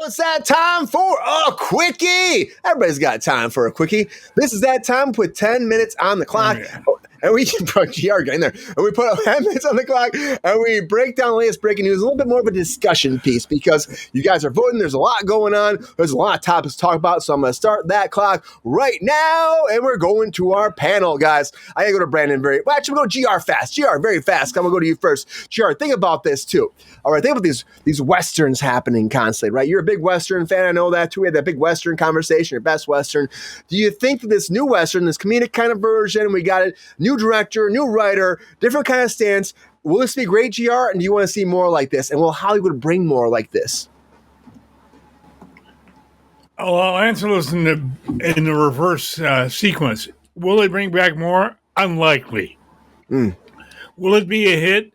Now it's that time for a quickie. Everybody's got time for a quickie. This is that time. Put 10 minutes on the clock. And we put GR in there. And we put 10 minutes on the clock and we break down the latest breaking news, a little bit more of a discussion piece because you guys are voting. There's a lot going on. There's a lot of topics to talk about. So I'm going to start that clock right now. And we're going to our panel, guys. I got to go to Brandon actually, we'll go GR fast. GR very fast. I'm going to go to you first. GR, think about this too. All right, think about these Westerns happening constantly, right? You're a big Western fan. I know that too. We had that big Western conversation, your best Western. Do you think that this new Western, this comedic kind of version, we got it, new director, new writer, different kind of stance, will this be great, GR? And do you want to see more like this? And will Hollywood bring more like this? Oh, I'll answer this in the reverse sequence. Will they bring back more? Unlikely. Will it be a hit?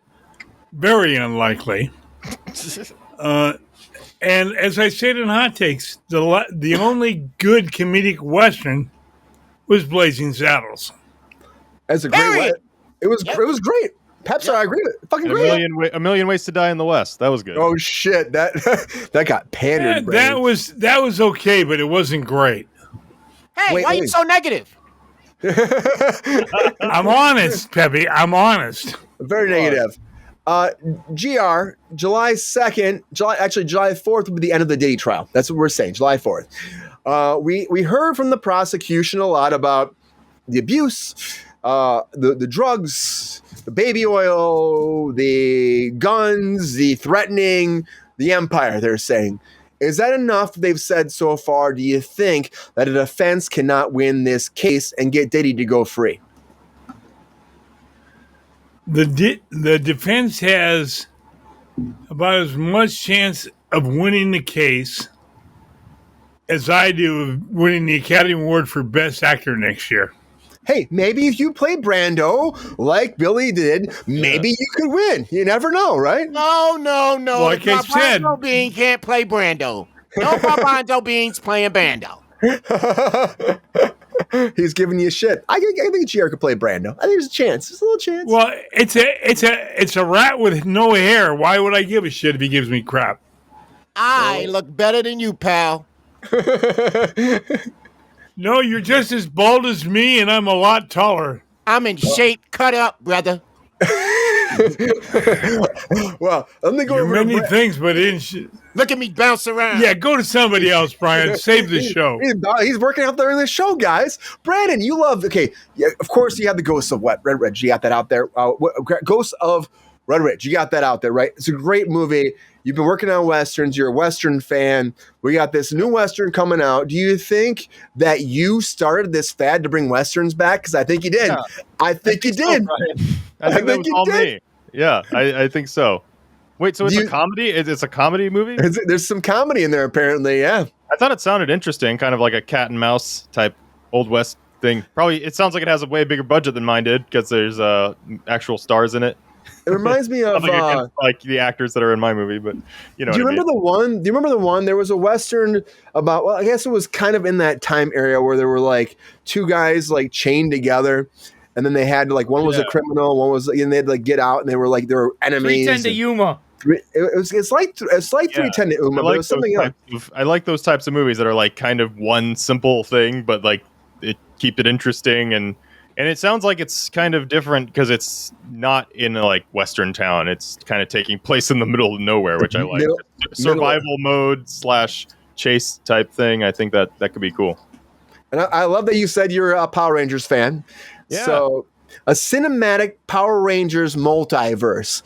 Very unlikely. And as I said in Hot Takes, the only good comedic Western was Blazing Saddles. That's a great way. It was great. Pepestar, I agree with it. Fucking great. A Million Ways to Die in the West. That was good. Oh shit, that got pandered. That was okay, but it wasn't great. Hey, why are you so negative? I'm honest, Pepe. I'm honest. Very negative. GR, July 2nd, July 4th will be the end of the Diddy trial. That's what we're saying, July 4th. We heard from the prosecution a lot about the abuse, the drugs, the baby oil, the guns, the threatening, the empire, they're saying. Is that enough they've said so far? Do you think that a defense cannot win this case and get Diddy to go free? The defense has about as much chance of winning the case as I do of winning the Academy Award for Best Actor next year. Hey, maybe if you play Brando like Billy did, maybe you could win. You never know, right? No. Like I said, Brando Bean can't play Brando. No Brando Beans playing Brando. He's giving you shit. I think GR could play Brando. I think there's a chance. There's a little chance. Well, it's a rat with no hair. Why would I give a shit if he gives me crap? I look better than you, pal. No, you're just as bald as me, and I'm a lot taller. I'm in shape. Cut up, brother. Well, let me go You're over many things, but in shit. Look at me bounce around. Yeah, go to somebody else, Brian. Save the show. He's working out there in the show, guys. Brandon, you love, of course you have the Ghosts of Red Ridge. You got that out there. Ghosts of Red Ridge. You got that out there, right? It's a great movie. You've been working on Westerns. You're a Western fan. We got this new Western coming out. Do you think that you started this fad to bring Westerns back? Because I think you did. Yeah, I think you did. I think that was all me. Yeah, I think so. Wait, so it's a comedy? It's a comedy movie? There's some comedy in there, apparently, yeah. I thought it sounded interesting, kind of like a cat and mouse type Old West thing. Probably, it sounds like it has a way bigger budget than mine did, because there's actual stars in it. It reminds me of like the actors that are in my movie, but you know. Do you remember the one? Do you remember the one? There was a Western about. Well, I guess it was kind of in that time area where there were like two guys like chained together, and then they had to, like, one was a criminal, one was, and they had to like get out, and they were enemies. 310 to Yuma. It's like 310 to Yuma, but it was something else. I like those types of movies that are like kind of one simple thing, but like keep it interesting and. And it sounds like it's kind of different because it's not in a like Western town. It's kind of taking place in the middle of nowhere, which I like. Survival mode / chase type thing. I think that could be cool. And I love that you said you're a Power Rangers fan. Yeah. So a cinematic Power Rangers multiverse.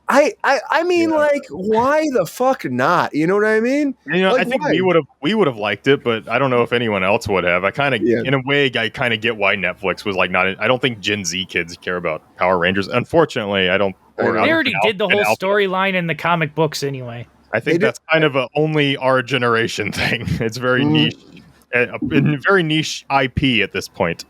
I mean, like, why the fuck not? You know what I mean? You know, like, I think why? we would have liked it, but I don't know if anyone else would have. I kind of, in a way, I kind of get why Netflix was like not. I don't think Gen Z kids care about Power Rangers. Unfortunately, I don't. They already did the whole storyline in the comic books anyway. I think that's kind of only our generation thing. It's very niche, very niche IP at this point.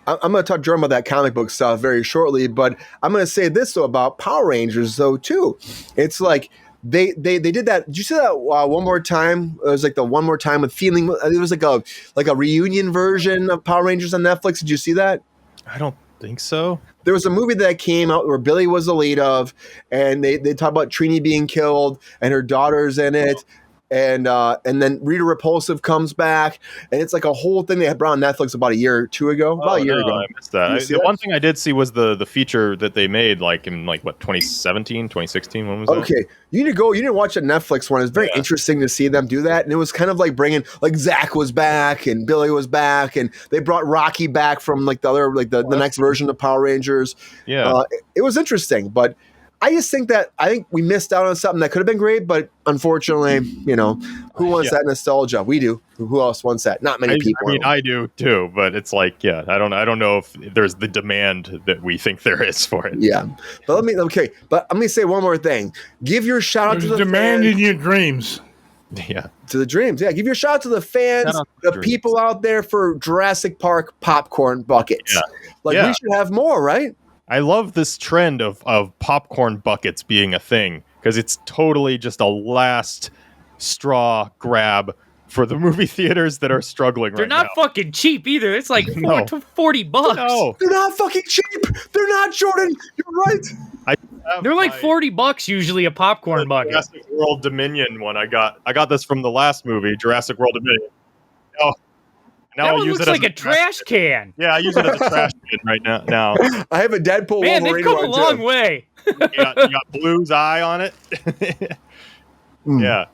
I'm going to talk Jerome about that comic book stuff very shortly, but I'm going to say this though about Power Rangers though too. It's like they did that. Did you see that one more time? It was like the one more time with feeling. It was like a reunion version of Power Rangers on Netflix. Did you see that? I don't think so. There was a movie that came out where Billy was the lead of, and they talk about Trini being killed and her daughter's in it. and then Rita Repulsive comes back, and it's like a whole thing they had brought on Netflix about a year or two ago. About a year ago. I missed that. The one thing I did see was the feature that they made in 2017, 2016. When was that? Okay, you need to watch the Netflix one. It's very interesting to see them do that, and it was kind of like bringing Zach was back and Billy was back, and they brought Rocky back from the next version of Power Rangers. Yeah, it was interesting, but I just think we missed out on something that could have been great, but unfortunately, who wants that nostalgia? We do. Who else wants that? Not many people. I mean, I do too, but it's I don't know if there's the demand that we think there is for it. Yeah, but let me say one more thing. Give your shout out to the demand fans. in your dreams. Yeah, to the dreams. Yeah, give your shout out to the fans, the people out there for Jurassic Park popcorn buckets. Yeah. We should have more, right? I love this trend of popcorn buckets being a thing because it's totally just a last straw grab for the movie theaters that are struggling right now. They're not fucking cheap either. It's like $40. No. They're not fucking cheap. They're not, Jordan. You're right. They're like $40 usually a popcorn bucket. Jurassic World Dominion one. I got this from the last movie, Jurassic World Dominion. Now that one looks like a trash can. Yeah, I use it as a trash can right now. I have a Deadpool. Man, they've come a long way. You got Blue's eye on it. Yeah.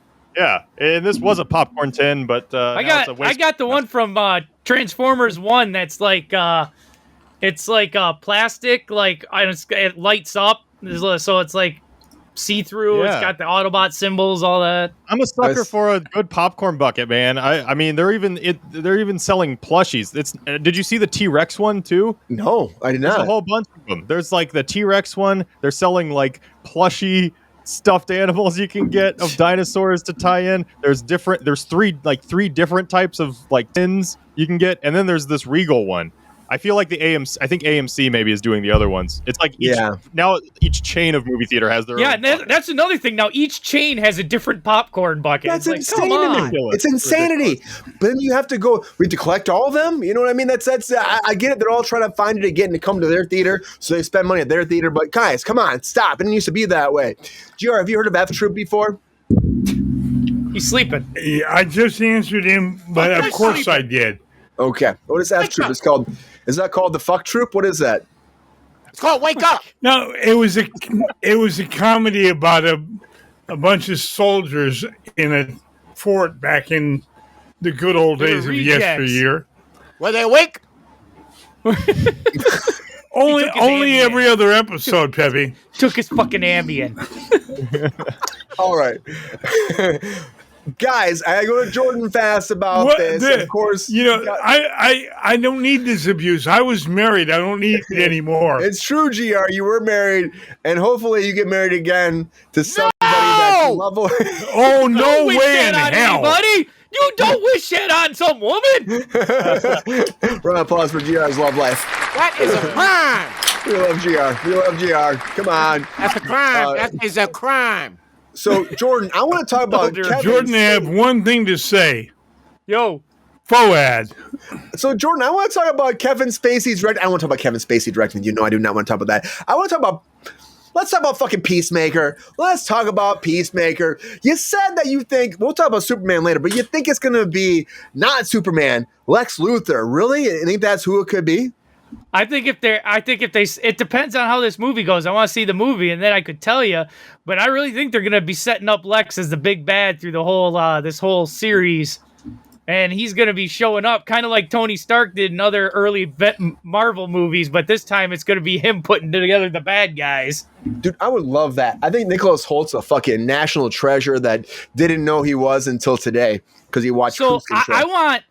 And this was a popcorn tin, but I got the one from Transformers 1 that's it's plastic, it lights up, so it's like see-through. It's got the Autobot symbols, all that. I'm a sucker for a good popcorn bucket, man. I mean, they're even selling plushies. Did you see the T-Rex one too? No, I did not. There's a whole bunch of them. There's the T-Rex one. They're selling plushy stuffed animals you can get of dinosaurs to tie in. There's three different types of tins you can get, and then there's this Regal one. I feel like I think AMC maybe is doing the other ones. It's now each chain of movie theater has their own. Yeah, that's another thing. Now each chain has a different popcorn bucket. That's insane to me. It's insanity. But then you have to go. We have to collect all of them. You know what I mean? That's. I get it. They're all trying to find it again to come to their theater, so they spend money at their theater. But guys, come on, stop. It didn't used to be that way. GR, have you heard of F Troop before? He's sleeping. Yeah, I just answered him, but of course I did. Okay. What is F Troop? It's called. Is that called the Fuck Troop? What is that? It's called Wake Up. No, it was a comedy about a bunch of soldiers in a fort back in the good old days of yesteryear. Were they awake? Only every other episode, Pepe. Took his fucking Ambien. All right. Guys, I go to Jordan fast about this. Of course, I don't need this abuse. I was married. I don't need it anymore. It's true, GR. You were married, and hopefully you get married again to somebody that you love. Oh, no way in hell. Anybody. You don't wish that on some woman. Round of applause for GR's love life. That is a crime. We love GR. We love GR. Come on. That's a crime. That is a crime. So, Jordan, I want to talk about Kevin. Jordan, I have one thing to say. Yo. Foad. So, Jordan, I want to talk about Kevin Spacey's direct. I want to talk about Kevin Spacey directing. You know I do not want to talk about that. Let's talk about fucking Peacemaker. Let's talk about Peacemaker. You said that you think, we'll talk about Superman later, but you think it's going to be not Superman, Lex Luthor. Really? You think that's who it could be? It depends on how this movie goes. I want to see the movie, and then I could tell you. But I really think they're going to be setting up Lex as the big bad through the whole this whole series, and he's going to be showing up, kind of like Tony Stark did in other early Marvel movies. But this time, it's going to be him putting together the bad guys. Dude, I would love that. I think Nicholas Holt's a fucking national treasure that didn't know he was until today because he watched. So I want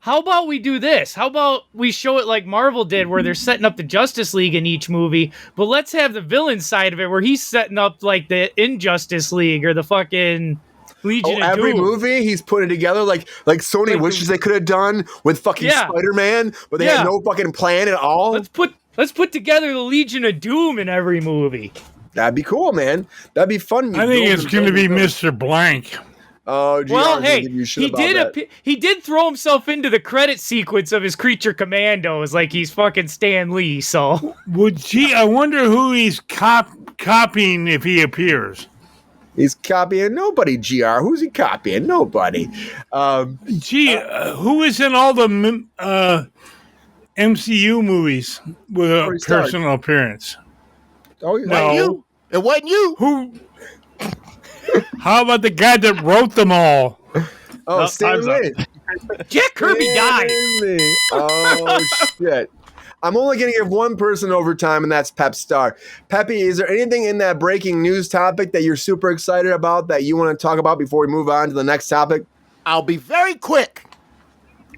how about we do this? How about we show it like Marvel did, where they're setting up the Justice League in each movie, but let's have the villain side of it, where he's setting up like the Injustice League or the fucking Legion of Doom. Every movie he's putting together like Sony wishes they could have done with fucking Spider-Man, but they had no fucking plan at all. Let's put together the Legion of Doom in every movie. That'd be cool, man. That'd be fun. I think it's going to be Mr. Blank. Oh, well, hey, he did throw himself into the credit sequence of his Creature Commandos like he's fucking Stan Lee, so. I wonder who he's copying if he appears. He's copying nobody, GR. Who's he copying? Nobody. Who is in all the MCU movies with a personal appearance? Oh, yeah. No. It wasn't you. Who? How about the guy that wrote them all? Oh, Stan Lee. Jack Kirby died. Oh, shit. I'm only going to give one person overtime, and that's Pepestar. Pepe, is there anything in that breaking news topic that you're super excited about that you want to talk about before we move on to the next topic? I'll be very quick.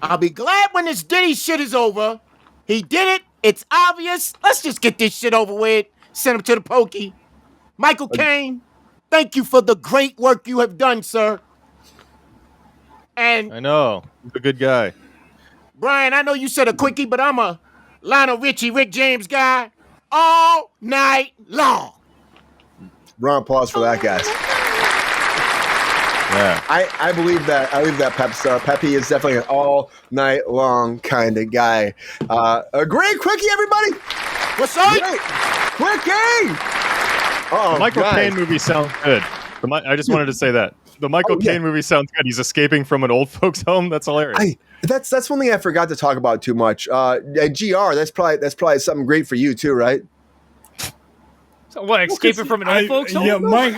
I'll be glad when this Diddy shit is over. He did it. It's obvious. Let's just get this shit over with. Send him to the pokey. Michael Caine, thank you for the great work you have done, sir. And I know. He's a good guy. Brian, I know you said a quickie, but I'm a Lionel Richie, Rick James guy all night long. Round of applause for that, guys. Yeah. I believe that. I believe that Pepestar. Pepe is definitely an all night long kind of guy. A great quickie, everybody. What's up? Great quickie. Oh, The Michael guys. Caine movie sounds good. I just wanted to say that. The Michael Caine movie sounds good. He's escaping from an old folks' home. That's hilarious. That's one thing I forgot to talk about too much. GR, that's probably something great for you too, right? So what? Escaping from an old folks home? Yeah, Mike.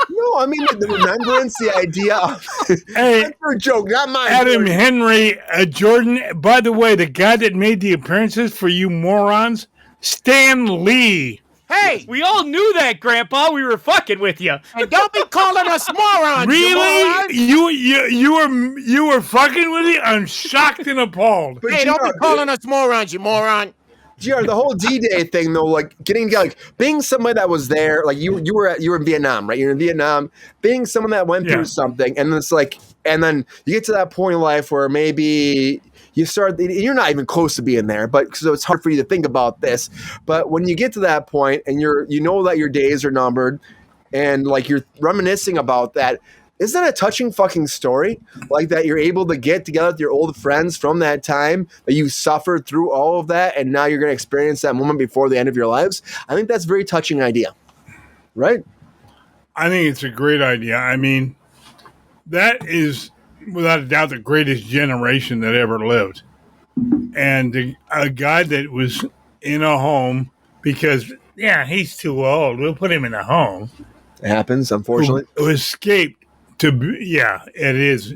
No, I mean the remembrance, the idea of Hey, that's your joke, not mine. Adam Henry Jordan. By the way, the guy that made the appearances for you morons, Stan Lee. Hey, We all knew that, Grandpa. We were fucking with you. and don't be calling us morons. you morons. Really? You were fucking with me? I'm shocked and appalled. But Hey, don't be calling us morons, you moron. GR, the whole D-Day thing though, like getting together, like being somebody that was there, like you were in Vietnam, right? You're in Vietnam, being someone that went through something, and it's like, and then you get to that point in life where maybe you start, you're not even close to being there, but so it's hard for you to think about this. But when you get to that point and you know that your days are numbered, and like you're reminiscing about that. Isn't that a touching fucking story? Like that you're able to get together with your old friends from that time, that you suffered through all of that, and now you're going to experience that moment before the end of your lives. I think that's a very touching idea, right? I think it's a great idea. I mean, that is without a doubt the greatest generation that ever lived. And a guy that was in a home because, he's too old. We'll put him in a home. It happens, unfortunately. Who escaped to be, it is,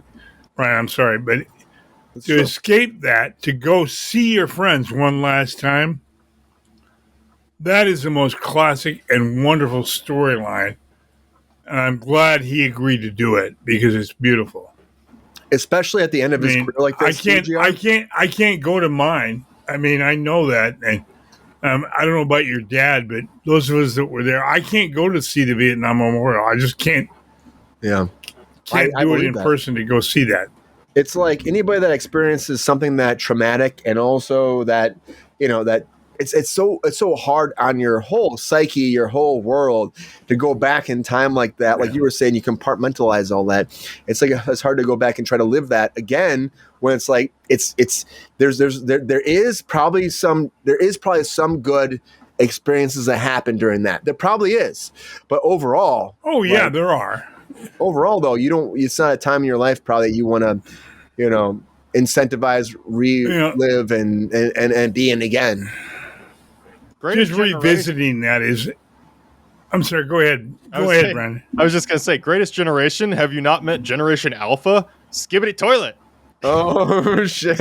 Brian, I'm sorry, but That's to true. escape that, to go see your friends one last time, that is the most classic and wonderful storyline. And I'm glad he agreed to do it because it's beautiful. Especially at the end of his career like this. I can't go to mine. I mean, I know that. And I don't know about your dad, but those of us that were there, I can't go to see the Vietnam Memorial. I just can't. Yeah. Can't I do it believe in that. person to go see that. It's like anybody that experiences something that traumatic, and also that, that it's so hard on your whole psyche, your whole world to go back in time like that. Like you were saying, you compartmentalize all that. It's like it's hard to go back and try to live that again when it's like there is probably some good experiences that happen during that. There probably is, but overall, There are. Overall, though, it's not a time in your life probably that you want to, incentivize, relive, and be in again. Greatest Just revisiting that is. I'm sorry. Go ahead. Go ahead, Brandon. I was just gonna say, greatest generation. Have you not met Generation Alpha? Skibbity toilet. Oh shit!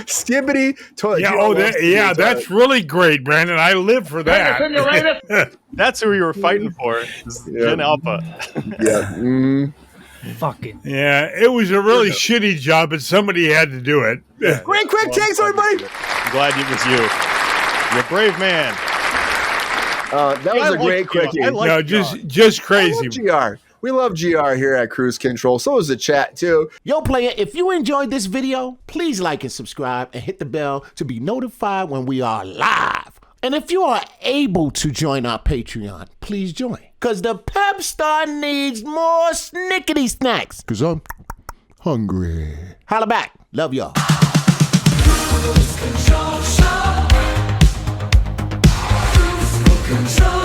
Skibbity toilet. That's really great, Brandon. I live for that. That's who we were fighting for. Gen Alpha. Yeah. Mm. Fucking. Yeah, it was a really shitty job, but somebody had to do it. Great quick takes, everybody. I'm glad it was you. You're a brave man. That was a great quickie. Just crazy. GR. We love GR here at Cruise Control. So is the chat too. Yo, player, if you enjoyed this video, please like and subscribe and hit the bell to be notified when we are live. And if you are able to join our Patreon, please join. Because the Pepestar needs more snickety snacks. Because I'm hungry. Holla back. Love y'all. Control.